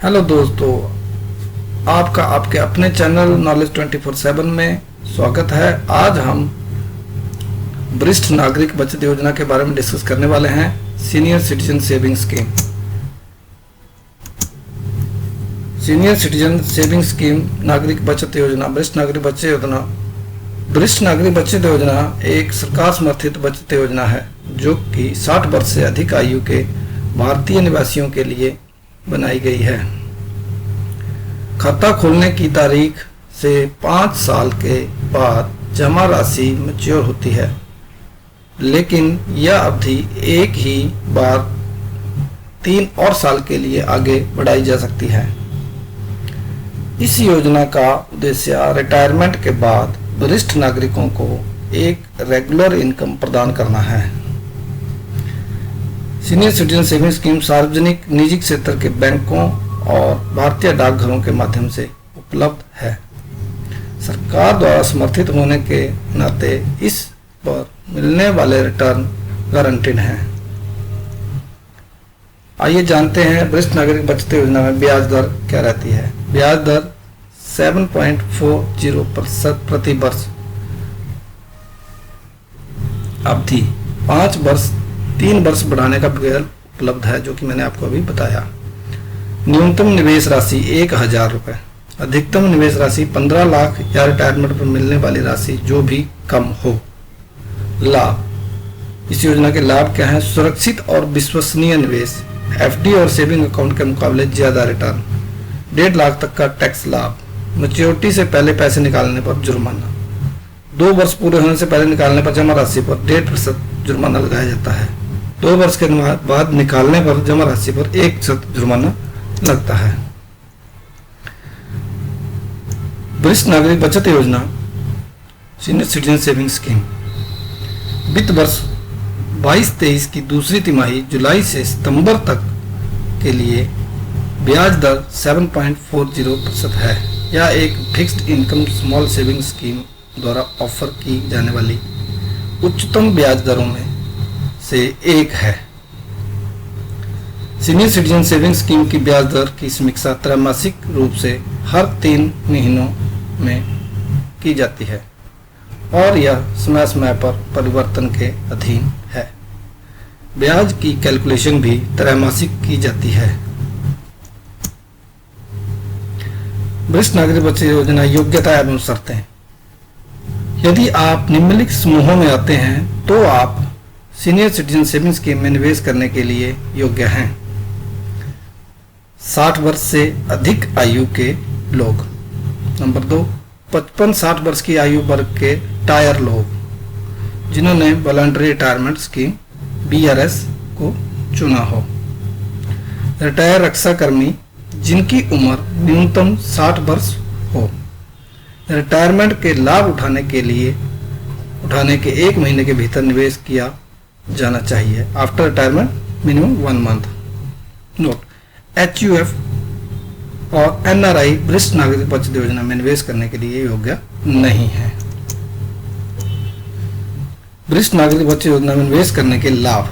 Hello दोस्तों, आपका आपके अपने चैनल नॉलेज 24/7 में स्वागत है। आज हम वरिष्ठ नागरिक बचत योजना के बारे में डिस्कस करने वाले हैं। Senior citizen saving scheme. Senior citizen saving scheme नागरिक बचत योजना, वरिष्ठ नागरिक बचत योजना। वरिष्ठ नागरिक बचत योजना एक सरकार समर्थित बचत योजना है जो कि 60 वर्ष से अधिक आयु के भारतीय निवासियों के लिए बनाई गई है। खाता खोलने की तारीख से 5 साल के बाद जमा राशि मैच्योर होती है, लेकिन यह अवधि एक ही बार 3 और साल के लिए आगे बढ़ाई जा सकती है। इस योजना का उद्देश्य रिटायरमेंट के बाद वरिष्ठ नागरिकों को एक रेगुलर इनकम प्रदान करना है। सीनियर सिटीजन सेविंग स्कीम सार्वजनिक निजी क्षेत्र के बैंकों और भारतीय डाकघरों के माध्यम से उपलब्ध है। सरकार द्वारा समर्थित होने के नाते इस पर मिलने वाले रिटर्न गारंटीड हैं। आइए जानते हैं वरिष्ठ नागरिक बचत योजना में ब्याज दर क्या रहती है। ब्याज दर 7.40% प्रति वर्ष, अवधि 5 वर्ष, 3 वर्ष बढ़ाने का विकल्प उपलब्ध है जो कि मैंने आपको अभी बताया। न्यूनतम निवेश राशि 1000 रुपये, अधिकतम निवेश राशि 15 लाख या रिटायरमेंट पर मिलने वाली राशि जो भी कम हो। लाभ, इस योजना के लाभ क्या है? सुरक्षित और विश्वसनीय निवेश, एफडी और सेविंग अकाउंट के मुकाबले ज्यादा रिटर्न, 1.5 लाख तक का टैक्स लाभ, मैच्योरिटी से पहले पैसे निकालने पर जुर्माना, 2 वर्ष पूरे होने से पहले निकालने पर जमा राशि पर 1.5% जुर्माना लगाया जाता है। 2 वर्ष के बाद निकालने पर जमा राशि पर 1% जुर्माना लगता है। वरिष्ठ नागरिक बचत योजना सीनियर सिटीजन सेविंग स्कीम वित्त वर्ष 22-23 की दूसरी तिमाही जुलाई से सितंबर तक के लिए ब्याज दर 7.40% है। यह एक fixed income small saving scheme द्वारा ऑफर की जाने वाली उच्चतम ब्याज दरों में से एक है। सीनियर सिटीजन सेविंग स्कीम की ब्याज दर की समीक्षा त्रैमासिक रूप से हर 3 महीनों में की जाती है और यह समय समय पर परिवर्तन के अधीन है। ब्याज की कैलकुलेशन भी त्रैमासिक की जाती है। वरिष्ठ नागरिक बचत योजना योग्यता एवं शर्तें। यदि आप निम्नलिखित समूहों में आते हैं तो आप सीनियर सिटीजन सेविंग स्कीम में निवेश करने के लिए योग्य हैं। 60 वर्ष से अधिक आयु के लोग। नंबर 2, 55-60 वर्ष की आयु वर्ग के टायर लोग जिन्होंने वॉलंटरी रिटायरमेंट स्कीम BRS को चुना हो। रिटायर रक्षाकर्मी जिनकी उम्र न्यूनतम 60 वर्ष हो। रिटायरमेंट के लाभ उठाने के 1 महीने के भीतर निवेश किया जाना चाहिए। After retirement minimum 1 month. Note, HUF और NRI वरिष्ठ नागरिक बचत योजना में निवेश करने के लिए योग्य नहीं है। वरिष्ठ नागरिक बचत योजना में निवेश करने के लाभ।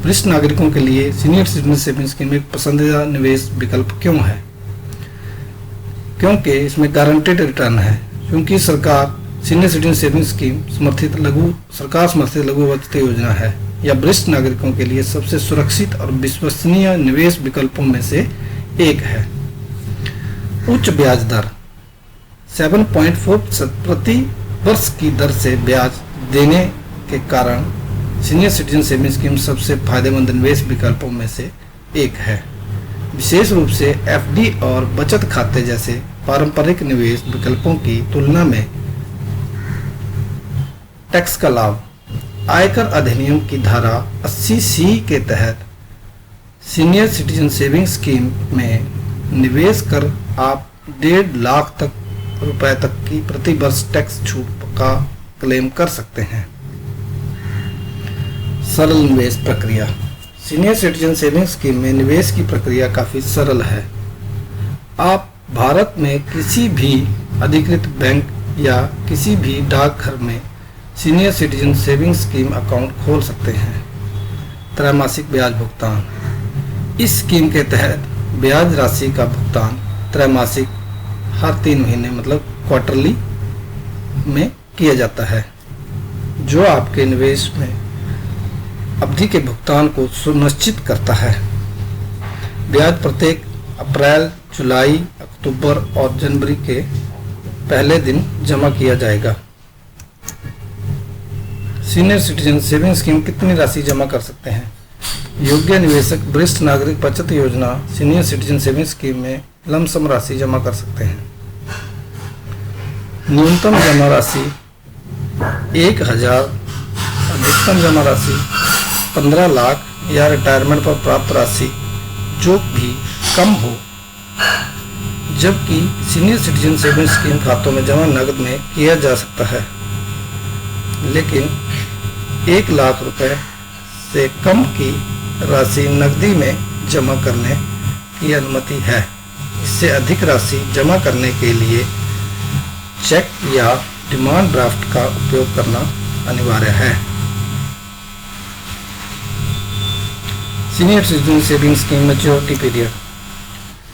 वरिष्ठ नागरिकों के लिए सीनियर सिटीजन सेविंग स्कीम एक पसंदीदा निवेश विकल्प क्यों है? क्योंकि इसमें गारंटेड रिटर्न है। क्योंकि सरकार सीनियर सिटीजन सेविंग स्कीम सरकार समर्थित लघु बचत योजना है। यह वरिष्ठ नागरिकों के लिए सबसे सुरक्षित और विश्वसनीय निवेश विकल्पों में से एक है। उच्च ब्याज दर 7.4% प्रति वर्ष की दर से ब्याज देने के कारण सीनियर सिटीजन सेविंग स्कीम सबसे फायदेमंद निवेश विकल्पों में से एक है। विशेष रूप से एफडी और बचत खाते जैसे पारंपरिक निवेश विकल्पों की तुलना में। टैक्स का लाभ। आयकर अधिनियम की धारा 80C के तहत सीनियर सिटीजन सेविंग स्कीम में निवेश कर आप 1.5 लाख रुपए तक की प्रति वर्ष टैक्स छूट का क्लेम कर सकते हैं। सरल निवेश प्रक्रिया। सीनियर सिटीजन सेविंग स्कीम में निवेश की प्रक्रिया काफी सरल है। आप भारत में किसी भी अधिकृत बैंक या किसी भी डाकघर में senior citizen saving scheme account खोल सकते हैं। त्रैमासिक ब्याज भुगतान। इस स्कीम के तहत ब्याज राशि का भुगतान त्रैमासिक हर 3 महीने मतलब क्वार्टरली में किया जाता है, जो आपके निवेश में अवधि के भुगतान को सुनिश्चित करता है। ब्याज प्रत्येक अप्रैल, जुलाई, अक्टूबर और जनवरी के पहले दिन जमा किया जाएगा। सीनियर सिटीजन सेविंग स्कीम कितनी राशि जमा कर सकते हैं? योग्य निवेशक वरिष्ठ नागरिक बचत योजना सीनियर सिटीजन सेविंग स्कीम में लमसम राशि जमा कर सकते हैं। न्यूनतम जमा राशि 1,000, अधिकतम जमा राशि 15 लाख या रिटायरमेंट पर प्राप्त राशि जो भी कम हो, जबकि सीनियर सिटीजन सेविंग स्कीम खातों में जमा नकद में किया जा सकता है, लेकिन 1 लाख रुपए से कम की राशि नकदी में जमा करने की अनुमति है। इससे अधिक राशि जमा करने के लिए चेक या डिमांड ड्राफ्ट का उपयोग करना अनिवार्य है। Senior citizen saving scheme maturity period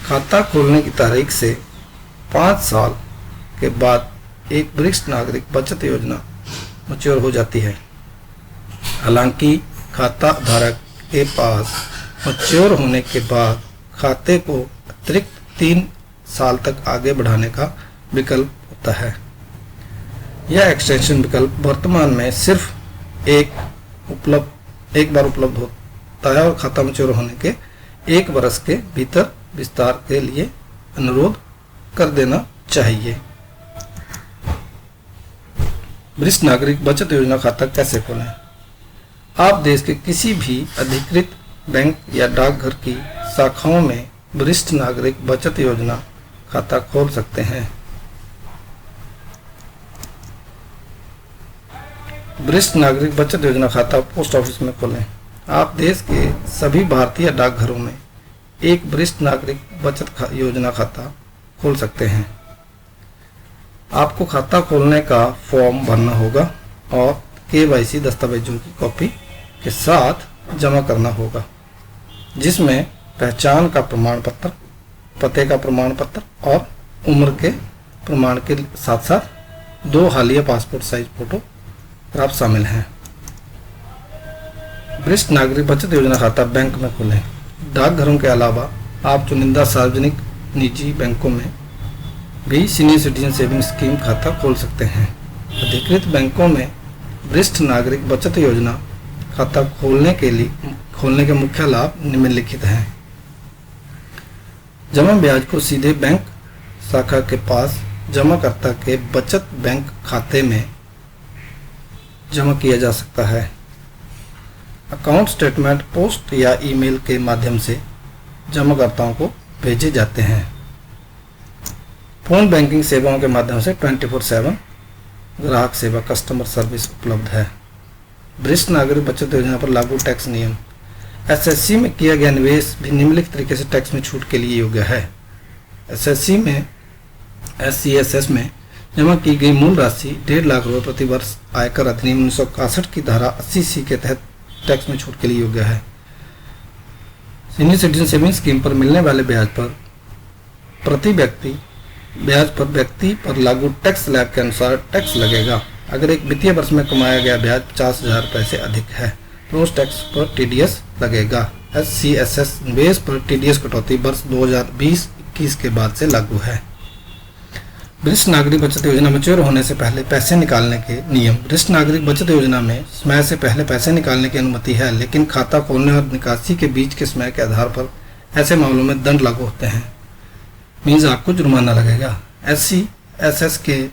खाता खोलने की तारीख से 5 साल के बाद एक वरिष्ठ नागरिक बचत योजना मैच्योर हो जाती है। हालांकि खाता धारक के पास मैच्योर होने के बाद खाते को अतिरिक्त 3 साल तक आगे बढ़ाने का विकल्प होता है। यह एक्सटेंशन विकल्प वर्तमान में सिर्फ एक बार उपलब्ध होता है और खाता मैच्योर होने के 1 वर्ष के भीतर विस्तार के लिए अनुरोध कर देना चाहिए। वरिष्ठ नागरिक बचत योजना खाता कैसे खोलें? आप देश के किसी भी अधिकृत बैंक या डाकघर की शाखाओं में वरिष्ठ नागरिक बचत योजना खाता खोल सकते हैं। वरिष्ठ नागरिक बचत योजना खाता पोस्ट ऑफिस में खोलें। आप देश के सभी भारतीय डाकघरों में एक वरिष्ठ नागरिक बचत योजना खाता खोल सकते हैं। आपको खाता खोलने का फॉर्म भरना होगा और KYC दस्तावेजों की कॉपी के साथ जमा करना होगा, जिसमें पहचान का प्रमाण पत्र, पते का प्रमाण पत्र और उम्र के प्रमाण के साथ साथ 2 हालिया पासपोर्ट साइज फोटोग्राफ शामिल हैं। वरिष्ठ नागरिक बचत योजना खाता बैंक में खोलें। डाकघरों के अलावा आप चुनिंदा सार्वजनिक निजी बैंकों में भी सीनियर सिटीजन सेविंग स्कीम खाता खोल सकते हैं। अधिकृत बैंकों में वरिष्ठ नागरिक बचत योजना खाता खोलने के मुख्य लाभ निम्नलिखित हैं। जमा ब्याज को सीधे बैंक शाखा के पास जमाकर्ता के बचत बैंक खाते में जमा किया जा सकता है। अकाउंट स्टेटमेंट पोस्ट या ईमेल के माध्यम से जमाकर्ताओं को भेजे जाते हैं। फोन बैंकिंग सेवाओं के माध्यम से 24/7 ग्राहक सेवा कस्टमर सर्विस उपलब्ध है। वरिष्ठ नागरिक बचत योजना पर लागू टैक्स नियम। SSC में किया गया निवेश भी निम्नलिखित तरीके से टैक्स में छूट के लिए योग्य है। SSC में SCSS में जमा की गई मूल राशि 1.5 लाख रुपये प्रति वर्ष आयकर अधिनियम 1961 की धारा 80C के तहत टैक्स में छूट के लिए योग्य है। सीनियर सिटीजन सेविंग स्कीम पर मिलने वाले ब्याज पर लागू टैक्स स्लैब के अनुसार टैक्स लगेगा। अगर एक वित्तीय वर्ष में कमाया गया ब्याज 50,000 रुपये से अधिक है तो उस टैक्स पर TDS लगेगा। SCSS निवेश पर TDS कटौती वर्ष 2020-21 के बाद से लागू है। वरिष्ठ नागरिक बचत योजना मैच्योर होने से पहले पैसे निकालने के नियम। वरिष्ठ नागरिक बचत योजना में समय से पहले पैसे निकालने की अनुमति है, लेकिन खाता खोलने और निकासी के बीच के समय के आधार पर ऐसे मामलों में दंड लागू होते हैं। मीन्स आपको जुर्माना लगेगा। SCSS के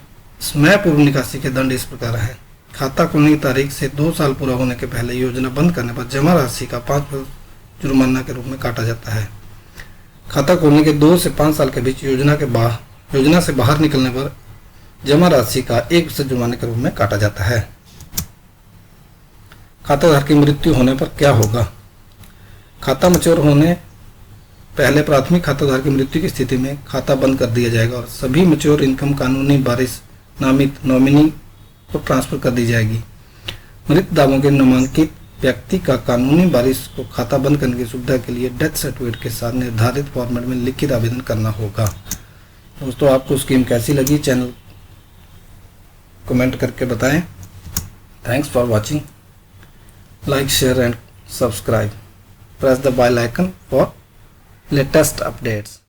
समय पूर्व निकासी के दंड इस प्रकार है। खाता खोलने की तारीख से 2 साल पूरा होने के पहले योजना बंद करने पर जमा राशि का 5% जुर्माना के रूप में काटा जाता है। खाता खोलने के 2 से 5 साल के बीच योजना से बाहर निकलने पर जमा राशि का 1% जुर्माने के रूप में काटा जाता है। खाताधारक की मृत्यु होने पर क्या होगा? खाता मैच्योर होने पहले प्राथमिक खाताधारक की मृत्यु की स्थिति में खाता बंद कर दिया जाएगा और सभी मैच्योर इनकम कानूनी वारिस नामित नॉमिनी को ट्रांसफर कर दी जाएगी। मृत दावों के नामांकित व्यक्ति का कानूनी वारिस को खाता बंद करने की सुविधा के लिए डेथ सर्टिफिकेट के साथ निर्धारित फॉर्मेट में लिखित आवेदन करना होगा। दोस्तों, आपको स्कीम कैसी लगी चैनल कमेंट करके बताएं। Thanks for watching. Like, share and subscribe. Press the bell icon for latest updates.